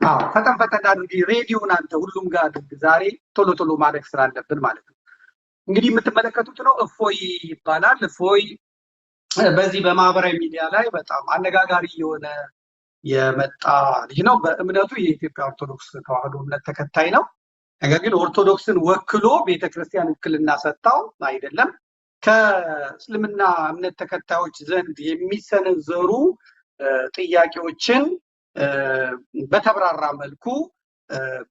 አዎ ፈጠን አድርጊ ሬዲዮን አንተ ሁሉም ጋር አድርግ። ዛሬ ቶሎ ማድረግ ስላለብን ማለት ነው። እንግዲህ የምትመለከቱት ነው እፎይ ይባላል። እፎይ በዚህ በማህበራዊ ሚዲያ ላይ በጣም አነጋጋሪ የሆነ የመጣ ልጅ ነው። በእምነቱ የኢትዮጵያ ኦርቶዶክስ ተዋህዶ እምነት ተከታይ ነው። ነገር ግን ኦርቶዶክስን ወክሎ ቤተክርስቲያን ውክልና ሰጣው አይደለም። ከእስልምና እምነት ተከታዮች ዘንድ የሚሰነዘሩ ጥያቄዎችን በተብራራ መልኩ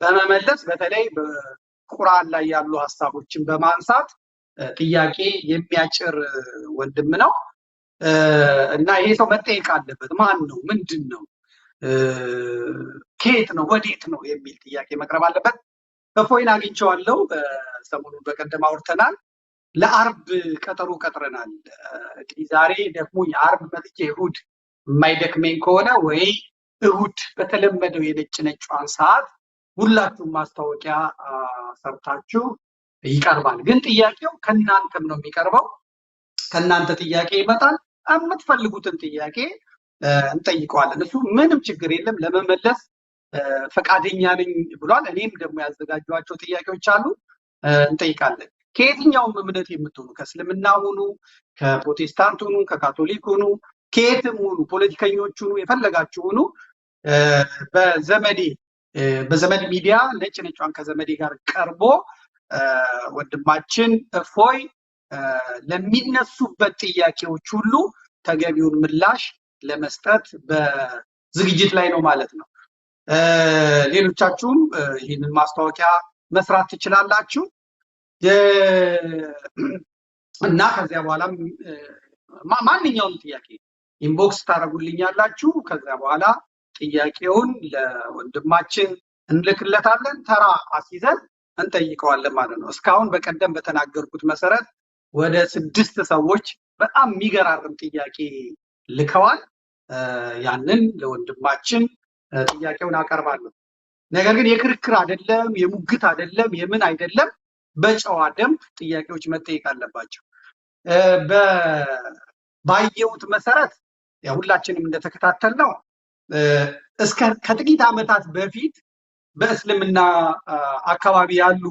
በመመለስ በተለይ በቁርአን ላይ ያሉ ሀሳቦችን በማንሳት ጥያቄ የሚያጭር ወንድም ነው እና ይሄ ሰው መጠየቅ አለበት። ማን ነው? ምንድን ነው? ከየት ነው? ወዴት ነው? የሚል ጥያቄ መቅረብ አለበት። እፎይን አግኝቼዋለሁ። ሰሞኑን በቀደም አውርተናል። ለአርብ ቀጠሮ ቀጥረናል። እንግዲህ ዛሬ ደክሞኝ አርብ መጥቼ እሑድ የማይደክመኝ ከሆነ ወይ እሑድ በተለመደው የነጭዋን ሰዓት ሁላችሁም ማስታወቂያ ሰርታችሁ ይቀርባል። ግን ጥያቄው ከናንተም ነው የሚቀርበው። ከናንተ ጥያቄ ይመጣል። የምትፈልጉትን ጥያቄ እንጠይቀዋለን። እሱ ምንም ችግር የለም ለመመለስ ፈቃደኛ ነኝ ብሏል። እኔም ደግሞ ያዘጋጇቸው ጥያቄዎች አሉ፣ እንጠይቃለን። ከየትኛውም እምነት የምትሆኑ ከእስልምና ሁኑ፣ ከፕሮቴስታንት ሁኑ፣ ከካቶሊክ ሁኑ፣ ከየትም ሁኑ፣ ፖለቲከኞች ሁኑ፣ የፈለጋችሁ ሁኑ። በዘመድ ሚዲያ ነጭዋን ከዘመዴ ጋር ቀርቦ ወንድማችን እፎይ ለሚነሱበት ጥያቄዎች ሁሉ ተገቢውን ምላሽ ለመስጠት በዝግጅት ላይ ነው ማለት ነው። ሌሎቻችሁም ይህንን ማስታወቂያ መስራት ትችላላችሁ እና ከዚያ በኋላም ማንኛውም ጥያቄ ኢንቦክስ ታደርጉልኛላችሁ። ከዚያ በኋላ ጥያቄውን ለወንድማችን እንልክለታለን። ተራ አስይዘን እንጠይቀዋለን ማለት ነው። እስካሁን በቀደም በተናገርኩት መሰረት ወደ 6 ሰዎች በጣም የሚገራርም ጥያቄ ልከዋል። ያንን ለወንድማችን ጥያቄውን አቀርባለሁ። ነገር ግን የክርክር አይደለም፣ የሙግት አይደለም፣ የምን አይደለም። በጨዋ ደንብ ጥያቄዎች መጠየቅ አለባቸው። ባየሁት መሰረት ሁላችንም እንደተከታተልነው ከጥቂት ዓመታት በፊት በእስልምና አካባቢ ያሉ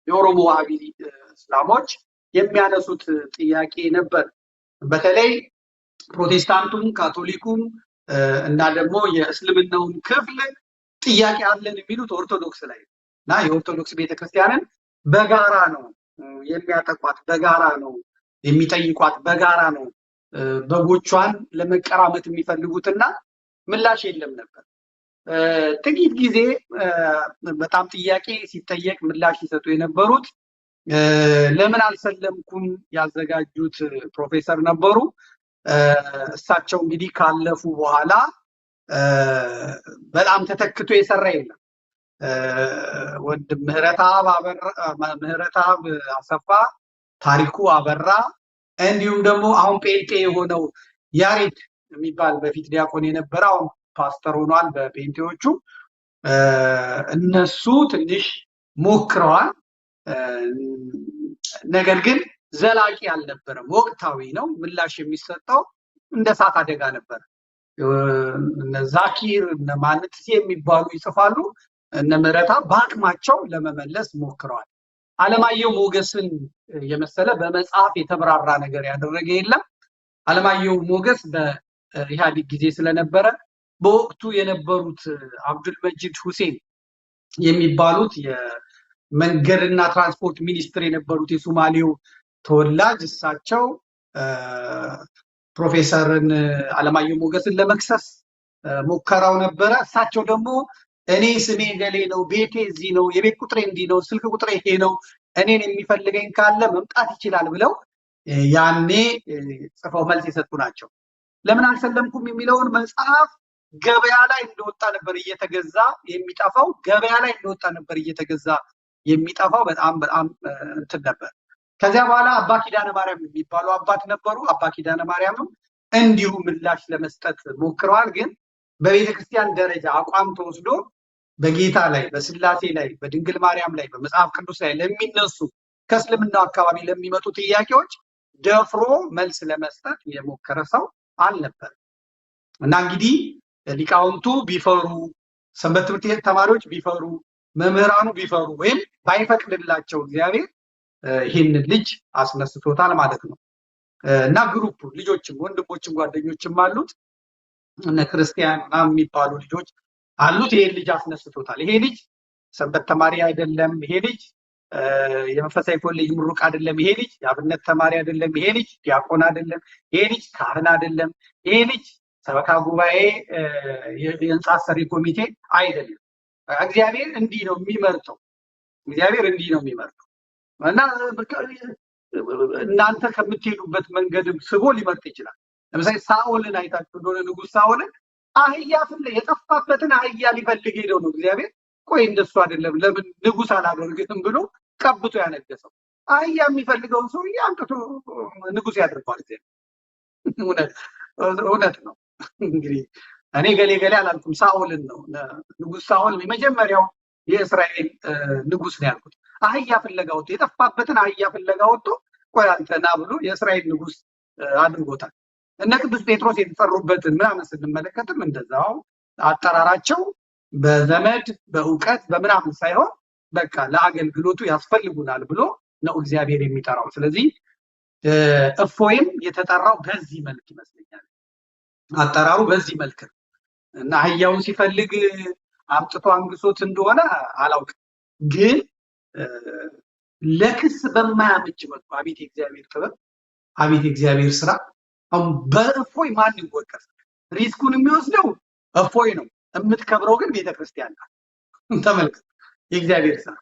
የኦሮሞ ዋሃቢ እስላሞች የሚያነሱት ጥያቄ ነበር። በተለይ ፕሮቴስታንቱም ካቶሊኩም እና ደግሞ የእስልምናውን ክፍል ጥያቄ አለን የሚሉት ኦርቶዶክስ ላይ እና የኦርቶዶክስ ቤተክርስቲያንን በጋራ ነው የሚያጠቋት፣ በጋራ ነው የሚጠይቋት፣ በጋራ ነው በጎቿን ለመቀራመት የሚፈልጉትና ምላሽ የለም ነበር። ጥቂት ጊዜ በጣም ጥያቄ ሲጠየቅ ምላሽ ሲሰጡ የነበሩት ለምን አልሰለምኩም ያዘጋጁት ፕሮፌሰር ነበሩ። እሳቸው እንግዲህ ካለፉ በኋላ በጣም ተተክቶ የሰራ የለም። ወንድም ምህረተአብ አሰፋ፣ ታሪኩ አበራ እንዲሁም ደግሞ አሁን ጴንጤ የሆነው ያሬድ የሚባል በፊት ዲያቆን የነበረ አሁን ፓስተር ሆኗል በጴንጤዎቹ። እነሱ ትንሽ ሞክረዋል። ነገር ግን ዘላቂ አልነበረም። ወቅታዊ ነው። ምላሽ የሚሰጠው እንደ እሳት አደጋ ነበር። እነ ዛኪር እነ ማንትሴ የሚባሉ ይጽፋሉ። እነ ምህረተአብ በአቅማቸው ለመመለስ ሞክረዋል። አለማየሁ ሞገስን የመሰለ በመጽሐፍ የተብራራ ነገር ያደረገ የለም። አለማየሁ ሞገስ በኢህአዴግ ጊዜ ስለነበረ በወቅቱ የነበሩት አብዱልመጂድ ሁሴን የሚባሉት የመንገድና ትራንስፖርት ሚኒስትር የነበሩት የሶማሌው ተወላጅ እሳቸው ፕሮፌሰርን አለማየሁ ሞገስን ለመክሰስ ሞከራው ነበረ። እሳቸው ደግሞ እኔ ስሜ ገሌ ነው፣ ቤቴ እዚህ ነው፣ የቤት ቁጥሬ እንዲህ ነው፣ ስልክ ቁጥሬ ይሄ ነው፣ እኔን የሚፈልገኝ ካለ መምጣት ይችላል ብለው ያኔ ጽፈው መልስ የሰጡ ናቸው። ለምን አልሰለምኩም የሚለውን መጽሐፍ ገበያ ላይ እንደወጣ ነበር እየተገዛ የሚጠፋው። ገበያ ላይ እንደወጣ ነበር እየተገዛ የሚጠፋው። በጣም እንትን ነበር። ከዚያ በኋላ አባ ኪዳነ ማርያም የሚባሉ አባት ነበሩ። አባ ኪዳነ ማርያምም እንዲሁ ምላሽ ለመስጠት ሞክረዋል። ግን በቤተክርስቲያን ደረጃ አቋም ተወስዶ በጌታ ላይ፣ በስላሴ ላይ፣ በድንግል ማርያም ላይ፣ በመጽሐፍ ቅዱስ ላይ ለሚነሱ ከእስልምናው አካባቢ ለሚመጡ ጥያቄዎች ደፍሮ መልስ ለመስጠት የሞከረ ሰው አልነበር እና እንግዲህ ሊቃውንቱ ቢፈሩ፣ ሰንበት ትምህርት ቤት ተማሪዎች ቢፈሩ፣ መምህራኑ ቢፈሩ ወይም ባይፈቅድላቸው እግዚአብሔር ይህንን ልጅ አስነስቶታል ማለት ነው። እና ግሩፕ ልጆችም ወንድሞችም ጓደኞችም አሉት እነ ክርስቲያን የሚባሉ ልጆች አሉት። ይሄን ልጅ አስነስቶታል። ይሄ ልጅ ሰንበት ተማሪ አይደለም። ይሄ ልጅ የመንፈሳዊ ኮሌጅ ምሩቅ አይደለም። ይሄ ልጅ የአብነት ተማሪ አይደለም። ይሄ ልጅ ዲያቆን አይደለም። ይሄ ልጅ ካህን አይደለም። ይሄ ልጅ ሰበካ ጉባኤ የህንፃ አሰሪ ኮሚቴ አይደለም። እግዚአብሔር እንዲህ ነው የሚመርጠው። እግዚአብሔር እንዲህ ነው የሚመርጠው እና እናንተ ከምትሄዱበት መንገድም ስቦ ሊመርጥ ይችላል። ለምሳሌ ሳኦልን አይታችሁ እንደሆነ ንጉሥ ሳኦልን አህያ የጠፋበትን አህያ ሊፈልግ ሄደው ነው እግዚአብሔር ቆይ እንደሱ አይደለም ለምን ንጉሥ አላደርግህም ብሎ ቀብቶ ያነገሰው። አህያ የሚፈልገውን ሰውዬ አምጥቶ ንጉሥ ያደርገዋል። እውነት ነው። እንግዲህ እኔ ገሌ አላልኩም፣ ሳኦልን ነው። ንጉሥ ሳኦል የመጀመሪያው የእስራኤል ንጉሥ ነው ያልኩት። አህያ ፍለጋ ወጥቶ የጠፋበትን አህያ ፍለጋ ወጥቶ ቆይ አንተ ና ብሎ የእስራኤል ንጉሥ አድርጎታል። እነ ቅዱስ ጴጥሮስ የተጠሩበትን ምናምን ስንመለከትም እንደዛው አጠራራቸው በዘመድ በእውቀት በምናምን ሳይሆን በቃ ለአገልግሎቱ ያስፈልጉናል ብሎ ነው እግዚአብሔር የሚጠራው። ስለዚህ እፎይም የተጠራው በዚህ መልክ ይመስለኛል። አጠራሩ በዚህ መልክ ነው እና አህያውን ሲፈልግ አምጥቶ አንግሶት እንደሆነ አላውቅም፣ ግን ለክስ በማያመች መልኩ አቤት የእግዚአብሔር ጥበብ፣ አቤት የእግዚአብሔር ስራ። አሁን በእፎይ ማን ይወቀስ? ሪስኩን የሚወስደው እፎይ ነው። የምትከብረው ግን ቤተክርስቲያን ናት። ተመልከቱ የእግዚአብሔር ስራ።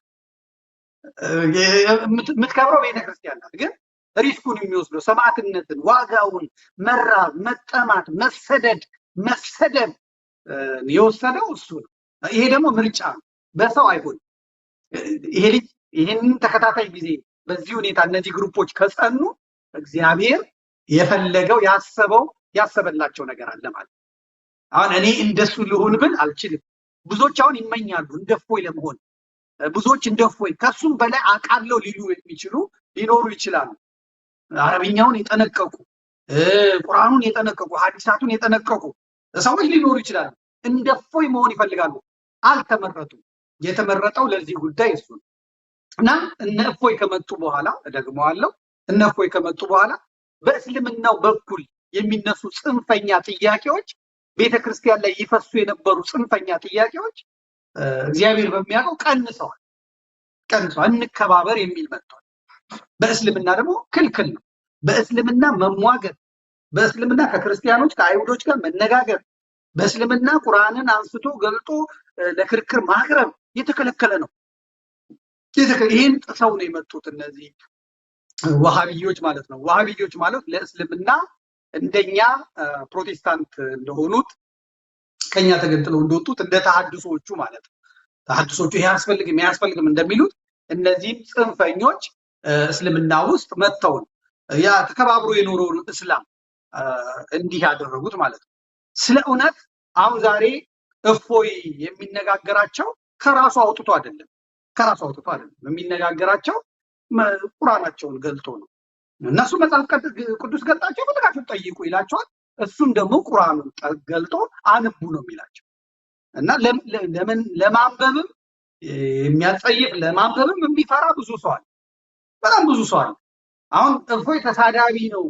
የምትከብረው ቤተክርስቲያን ናት፣ ግን ሪስኩን የሚወስደው ሰማዕትነትን፣ ዋጋውን፣ መራብ፣ መጠማት፣ መሰደብ የወሰደው እሱ ነው። ይሄ ደግሞ ምርጫ ነው፣ በሰው አይሆንም። ይሄ ልጅ ይህንን ተከታታይ ጊዜ በዚህ ሁኔታ እነዚህ ግሩፖች ከጸኑ እግዚአብሔር የፈለገው ያሰበላቸው ነገር አለ ማለት። አሁን እኔ እንደሱ ልሁን ብል አልችልም። ብዙዎች አሁን ይመኛሉ እንደፎይ ለመሆን። ብዙዎች እንደፎይ ከሱም በላይ አቃለው ሊሉ የሚችሉ ሊኖሩ ይችላሉ። አረብኛውን የጠነቀቁ፣ ቁርአኑን የጠነቀቁ፣ ሐዲሳቱን የጠነቀቁ ሰዎች ሊኖሩ ይችላሉ። እንደፎይ መሆን ይፈልጋሉ። አልተመረጡም። የተመረጠው ለዚህ ጉዳይ እሱ ነው እና እነ እፎይ ከመጡ በኋላ እደግመዋለሁ፣ እነ እፎይ ከመጡ በኋላ በእስልምናው በኩል የሚነሱ ጽንፈኛ ጥያቄዎች፣ ቤተክርስቲያን ላይ ይፈሱ የነበሩ ጽንፈኛ ጥያቄዎች እግዚአብሔር በሚያውቀው ቀንሰዋል። እንከባበር የሚል መጥቷል። በእስልምና ደግሞ ክልክል ነው። በእስልምና መሟገት፣ በእስልምና ከክርስቲያኖች ከአይሁዶች ጋር መነጋገር፣ በእስልምና ቁርአንን አንስቶ ገልጦ ለክርክር ማቅረብ የተከለከለ ነው። ይህን ጥሰው ነው የመጡት እነዚህ ዋሃቢዮች ማለት ነው። ዋሃቢዮች ማለት ለእስልምና እንደኛ ፕሮቴስታንት እንደሆኑት ከኛ ተገንጥለው እንደወጡት እንደ ተሐድሶቹ ማለት ነው። ተሐድሶቹ ይሄ አያስፈልግም እንደሚሉት እነዚህም ጽንፈኞች እስልምና ውስጥ መጥተው ያ ተከባብሮ የኖረውን እስላም እንዲህ ያደረጉት ማለት ነው። ስለ እውነት አሁን ዛሬ እፎይ የሚነጋገራቸው ከራሱ አውጥቶ አይደለም የሚነጋገራቸው ቁርአናቸውን ገልጦ ነው። እነሱ መጽሐፍ ቅዱስ ገልጣቸው ፈለጋችሁ ጠይቁ ይላቸዋል። እሱም ደግሞ ቁርአኑን ገልጦ አንቡ ነው የሚላቸው እና ለማንበብም የሚያጸይፍ ለማንበብም የሚፈራ ብዙ ሰው አለ። በጣም ብዙ ሰው አለ። አሁን እፎይ ተሳዳቢ ነው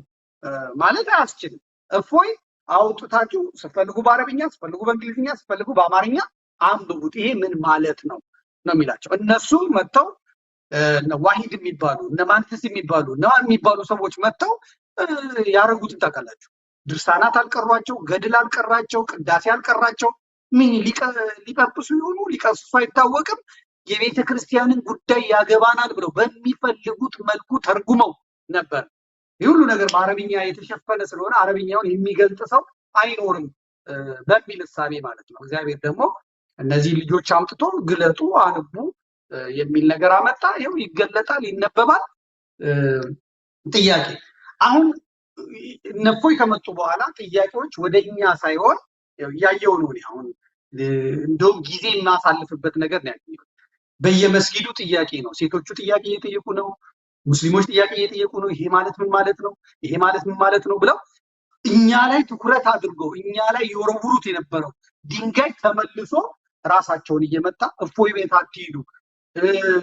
ማለት አያስችልም። እፎይ አውጥታችሁ ስትፈልጉ በአረብኛ፣ ስትፈልጉ በእንግሊዝኛ፣ ስትፈልጉ በአማርኛ አንብቡት። ይሄ ምን ማለት ነው የሚላቸው። እነሱ መጥተው ዋሂድ የሚባሉ እነ ማንተስ የሚባሉ ሰዎች መጥተው ያረጉትን ታውቃላችሁ። ድርሳናት አልቀሯቸው፣ ገድል አልቀራቸው፣ ቅዳሴ አልቀራቸው። ምን ሊቀብሱ ይሆኑ ሊቀስሱ አይታወቅም። የቤተ ክርስቲያንን ጉዳይ ያገባናል ብለው በሚፈልጉት መልኩ ተርጉመው ነበር። ይህ ሁሉ ነገር በአረብኛ የተሸፈነ ስለሆነ አረብኛውን የሚገልጽ ሰው አይኖርም በሚል እሳቤ ማለት ነው። እግዚአብሔር ደግሞ እነዚህ ልጆች አምጥቶ ግለጡ፣ አንቡ የሚል ነገር አመጣ። ይኸው ይገለጣል፣ ይነበባል። ጥያቄ አሁን እፎይ ከመጡ በኋላ ጥያቄዎች ወደኛ ሳይሆን ያየው ነው። አሁን እንደውም ጊዜ የማሳልፍበት ነገር ነው ያለው። በየመስጊዱ ጥያቄ ነው። ሴቶቹ ጥያቄ እየጠየቁ ነው። ሙስሊሞች ጥያቄ እየጠየቁ ነው። ይሄ ማለት ምን ማለት ነው? ይሄ ማለት ምን ማለት ነው ብለው እኛ ላይ ትኩረት አድርገው እኛ ላይ የወረውሩት የነበረው ድንጋይ ተመልሶ ራሳቸውን እየመጣ እፎይ ቤት አትሂዱ፣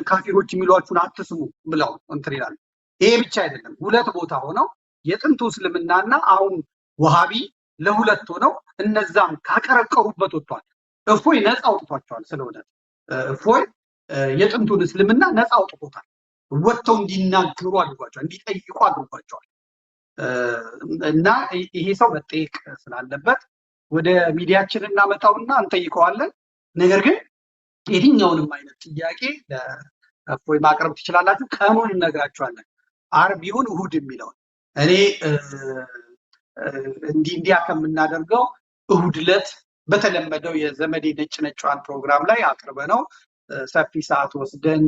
ካፊሮች የሚሏችሁን አትስሙ ብለው እንትን ይላሉ። ይሄ ብቻ አይደለም፣ ሁለት ቦታ ሆነው የጥንቱ እስልምናና አሁን ወሃቢ ለሁለት ሆነው እነዛም ካቀረቀሩበት ወጥቷል። እፎይ ነፃ አውጥቷቸዋል። ስለሆነ እፎይ የጥንቱን እስልምና ነፃ አውጥቶታል። ወጥተው እንዲናገሩ አድርጓቸዋል፣ እንዲጠይቁ አድርጓቸዋል። እና ይሄ ሰው መጠየቅ ስላለበት ወደ ሚዲያችን እናመጣውና እንጠይቀዋለን። ነገር ግን የትኛውንም አይነት ጥያቄ ለእፎይ ማቅረብ ትችላላችሁ። ቀኑን እነግራችኋለን፣ ዓርብ ይሁን እሁድ የሚለውን። እኔ እንዲያ ከምናደርገው እሁድ ዕለት በተለመደው የዘመዴ ነጭ ነጯን ፕሮግራም ላይ አቅርበ ነው ሰፊ ሰዓት ወስደን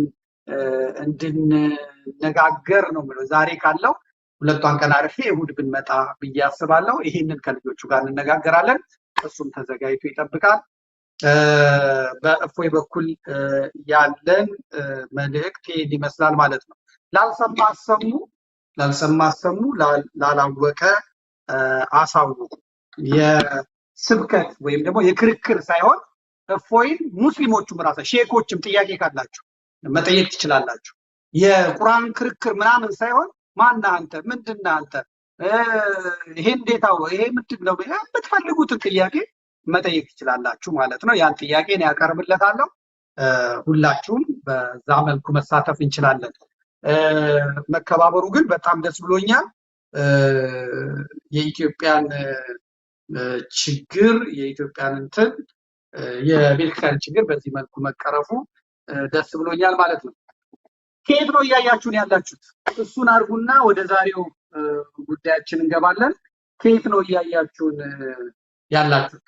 እንድንነጋገር ነው የምለው። ዛሬ ካለው ሁለቷን ቀን አርፌ እሁድ ብንመጣ ብዬ አስባለሁ። ይሄንን ከልጆቹ ጋር እንነጋገራለን። እሱም ተዘጋጅቶ ይጠብቃል። በእፎይ በኩል ያለን መልእክት ይሄን ይመስላል ማለት ነው። ላልሰማ አሰሙ፣ ላላወቀ አሳውቁ። የስብከት ወይም ደግሞ የክርክር ሳይሆን እፎይን ሙስሊሞቹም ራሳ ሼኮችም ጥያቄ ካላችሁ መጠየቅ ትችላላችሁ። የቁርአን ክርክር ምናምን ሳይሆን ማነህ አንተ፣ ምንድነህ አንተ፣ ይሄ እንዴት አወቀ፣ ይሄ ምንድነው፣ የምትፈልጉትን ጥያቄ መጠየቅ ትችላላችሁ ማለት ነው። ያን ጥያቄ ነው ያቀርብለታለሁ። ሁላችሁም በዛ መልኩ መሳተፍ እንችላለን። መከባበሩ ግን በጣም ደስ ብሎኛል። የኢትዮጵያን ችግር የኢትዮጵያን እንትን የቤተክርስቲያን ችግር በዚህ መልኩ መቀረፉ ደስ ብሎኛል ማለት ነው። ከየት ነው እያያችሁን ያላችሁት? እሱን አድርጉና ወደ ዛሬው ጉዳያችን እንገባለን። ከየት ነው እያያችሁን ያላችሁት?